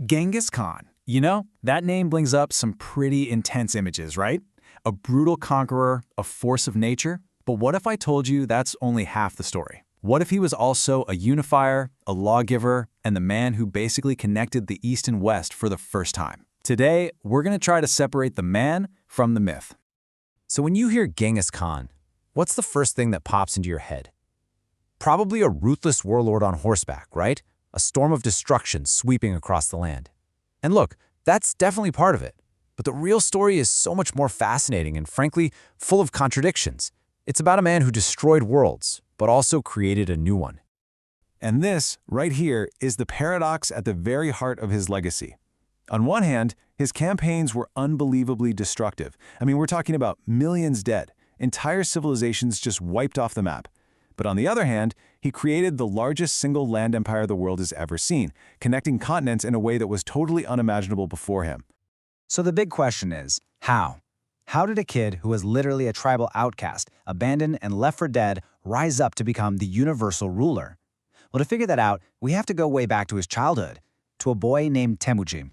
Genghis Khan. You know, that name brings up some pretty intense images, right? A brutal conqueror, a force of nature. But what if I told you that's only half the story? What if he was also a unifier, a lawgiver, and the man who basically connected the East and West for the first time? Today, we're going to try to separate the man from the myth. So when you hear Genghis Khan, what's the first thing that pops into your head? Probably a ruthless warlord on horseback, right? A storm of destruction sweeping across the land. And look, that's definitely part of it. But the real story is so much more fascinating and frankly, full of contradictions. It's about a man who destroyed worlds, but also created a new one. And this, right here, is the paradox at the very heart of his legacy. On one hand, his campaigns were unbelievably destructive. I mean, we're talking about millions dead, entire civilizations just wiped off the map. But on the other hand, he created the largest single land empire the world has ever seen, connecting continents in a way that was totally unimaginable before him. So the big question is, how? How did a kid who was literally a tribal outcast, abandoned and left for dead, rise up to become the universal ruler? Well, to figure that out, we have to go way back to his childhood, to a boy named Temüjin.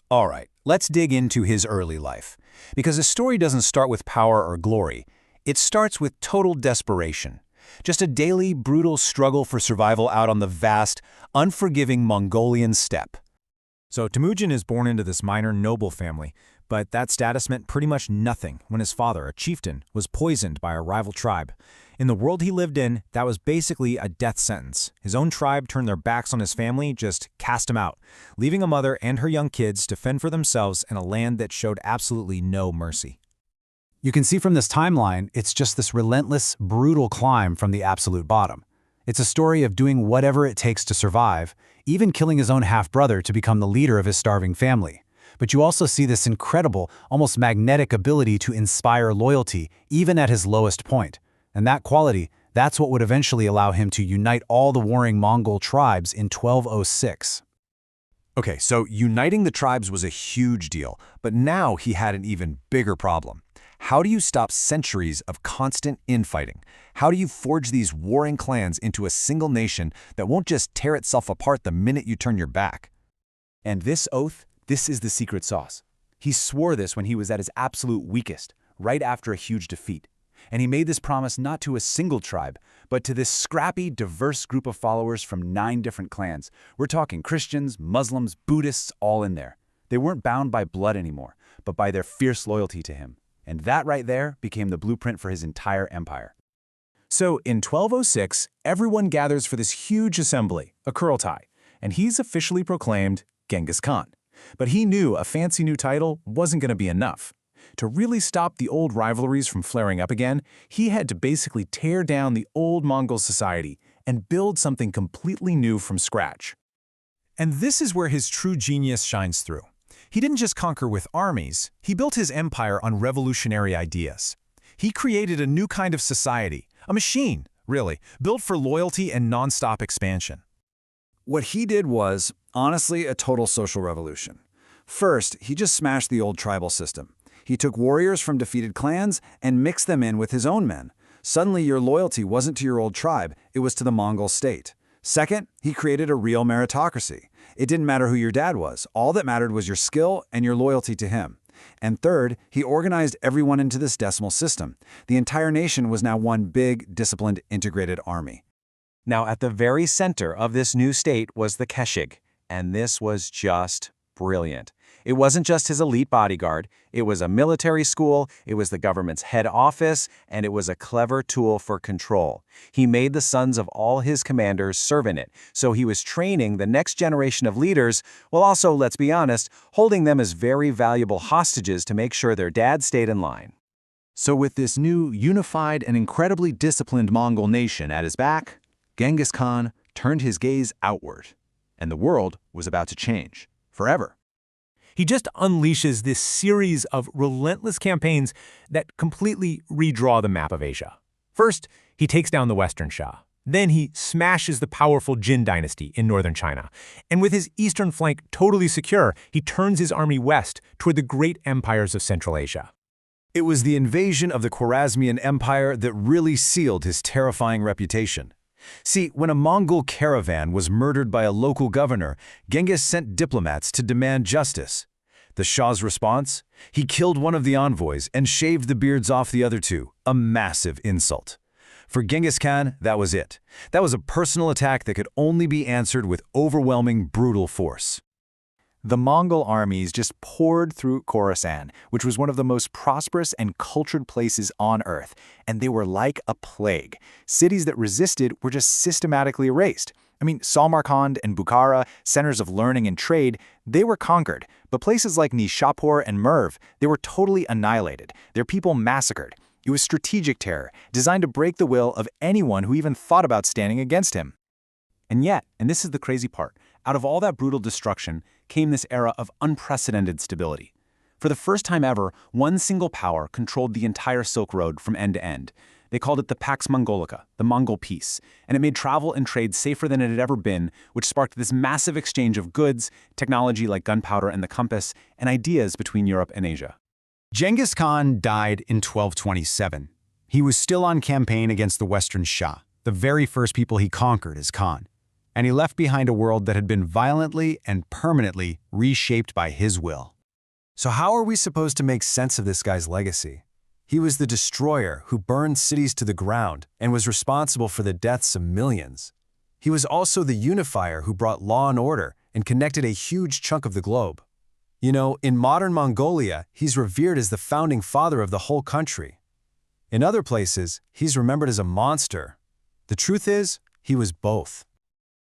All right, let's dig into his early life. Because the story doesn't start with power or glory. It starts with total desperation. Just a daily, brutal struggle for survival out on the vast, unforgiving Mongolian steppe. So Temüjin is born into this minor noble family, but that status meant pretty much nothing when his father, a chieftain, was poisoned by a rival tribe. In the world he lived in, that was basically a death sentence. His own tribe turned their backs on his family, just cast him out, leaving a mother and her young kids to fend for themselves in a land that showed absolutely no mercy. You can see from this timeline, it's just this relentless, brutal climb from the absolute bottom. It's a story of doing whatever it takes to survive, even killing his own half-brother to become the leader of his starving family. But you also see this incredible, almost magnetic ability to inspire loyalty, even at his lowest point. And that quality, that's what would eventually allow him to unite all the warring Mongol tribes in 1206. Okay, so uniting the tribes was a huge deal, but now he had an even bigger problem. How do you stop centuries of constant infighting? How do you forge these warring clans into a single nation that won't just tear itself apart the minute you turn your back? And this oath, this is the secret sauce. He swore this when he was at his absolute weakest, right after a huge defeat. And he made this promise not to a single tribe, but to this scrappy, diverse group of followers from 9 different clans. We're talking Christians, Muslims, Buddhists, all in there. They weren't bound by blood anymore, but by their fierce loyalty to him. And that right there became the blueprint for his entire empire. So in 1206, everyone gathers for this huge assembly, a Kurultai, and he's officially proclaimed Genghis Khan. But he knew a fancy new title wasn't going to be enough. To really stop the old rivalries from flaring up again, he had to basically tear down the old Mongol society and build something completely new from scratch. And this is where his true genius shines through. He didn't just conquer with armies, he built his empire on revolutionary ideas. He created a new kind of society, a machine, really, built for loyalty and non-stop expansion. What he did was, honestly, a total social revolution. First, he just smashed the old tribal system. He took warriors from defeated clans and mixed them in with his own men. Suddenly, your loyalty wasn't to your old tribe, it was to the Mongol state. Second, he created a real meritocracy. It didn't matter who your dad was. All that mattered was your skill and your loyalty to him. And third, he organized everyone into this decimal system. The entire nation was now one big, disciplined, integrated army. Now, at the very center of this new state was the Keshig, and this was just brilliant. It wasn't just his elite bodyguard, it was a military school, it was the government's head office, and it was a clever tool for control. He made the sons of all his commanders serve in it, so he was training the next generation of leaders, while also, let's be honest, holding them as very valuable hostages to make sure their dad stayed in line. So with this new, unified, and incredibly disciplined Mongol nation at his back, Genghis Khan turned his gaze outward, and the world was about to change, forever. He just unleashes this series of relentless campaigns that completely redraw the map of Asia. First, he takes down the Western Xia. Then he smashes the powerful Jin dynasty in northern China. And with his eastern flank totally secure, he turns his army west toward the great empires of Central Asia. It was the invasion of the Khwarazmian Empire that really sealed his terrifying reputation. See, when a Mongol caravan was murdered by a local governor, Genghis sent diplomats to demand justice. The Shah's response? He killed one of the envoys and shaved the beards off the other two, a massive insult. For Genghis Khan, that was it. That was a personal attack that could only be answered with overwhelming, brutal force. The Mongol armies just poured through Khorasan, which was one of the most prosperous and cultured places on Earth, and they were like a plague. Cities that resisted were just systematically erased. I mean, Samarkand and Bukhara, centers of learning and trade, they were conquered. But places like Nishapur and Merv, they were totally annihilated, their people massacred. It was strategic terror, designed to break the will of anyone who even thought about standing against him. And yet, and this is the crazy part, out of all that brutal destruction came this era of unprecedented stability. For the first time ever, one single power controlled the entire Silk Road from end to end. They called it the Pax Mongolica, the Mongol Peace, and it made travel and trade safer than it had ever been, which sparked this massive exchange of goods, technology like gunpowder and the compass, and ideas between Europe and Asia. Genghis Khan died in 1227. He was still on campaign against the Western Xia, the very first people he conquered as Khan. And he left behind a world that had been violently and permanently reshaped by his will. So how are we supposed to make sense of this guy's legacy? He was the destroyer who burned cities to the ground and was responsible for the deaths of millions. He was also the unifier who brought law and order and connected a huge chunk of the globe. You know, in modern Mongolia, he's revered as the founding father of the whole country. In other places, he's remembered as a monster. The truth is, he was both.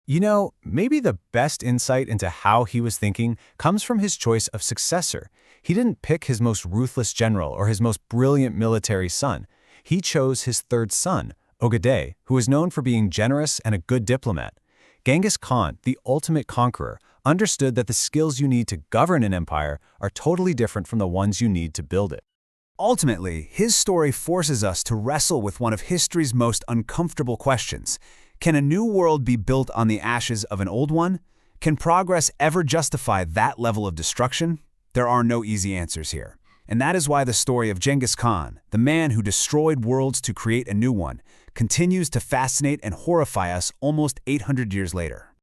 You know, maybe the best insight into how he was thinking comes from his choice of successor. He didn't pick his most ruthless general or his most brilliant military son. He chose his third son, Ögedei, who was known for being generous and a good diplomat. Genghis Khan, the ultimate conqueror, understood that the skills you need to govern an empire are totally different from the ones you need to build it. Ultimately, his story forces us to wrestle with one of history's most uncomfortable questions. Can a new world be built on the ashes of an old one? Can progress ever justify that level of destruction? There are no easy answers here. And that is why the story of Genghis Khan, the man who destroyed worlds to create a new one, continues to fascinate and horrify us almost 800 years later.